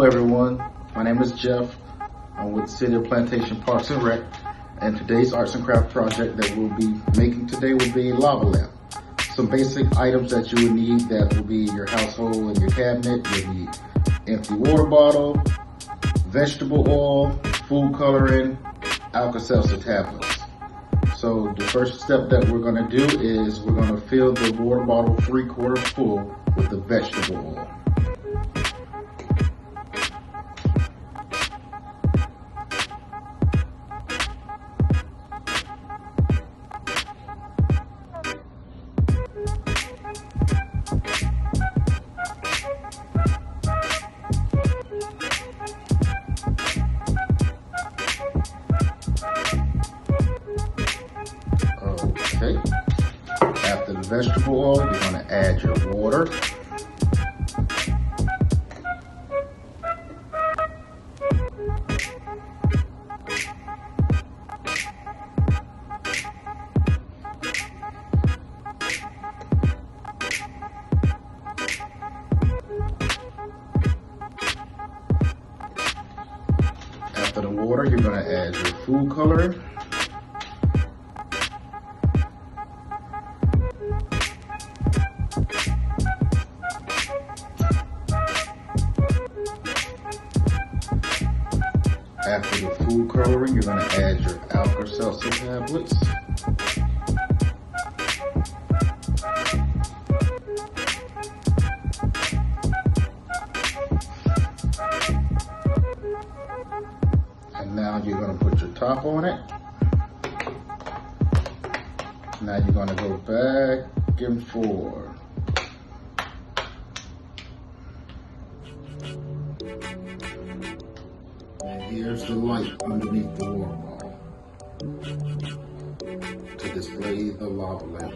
Hello everyone, my name is Jeff. I'm with the City of Plantation Parks and Rec, and today's arts and craft project that we'll be making today will be a lava lamp. Some basic items that you would need that will be in your household and your cabinet. You'll need empty water bottle, vegetable oil, food coloring, Alka-Seltzer tablets. So the first step that we're going to do is we're going to fill the water bottle 3/4 full with the vegetable oil. Okay, after the vegetable oil, you're going to add your water. After the water, you're going to add your food coloring. After the food coloring, you're going to add your Alka-Seltzer tablets. And now you're going to put your top on it. Now you're going to go back and forth. And here's the light underneath the water bottle to display the lava lamp.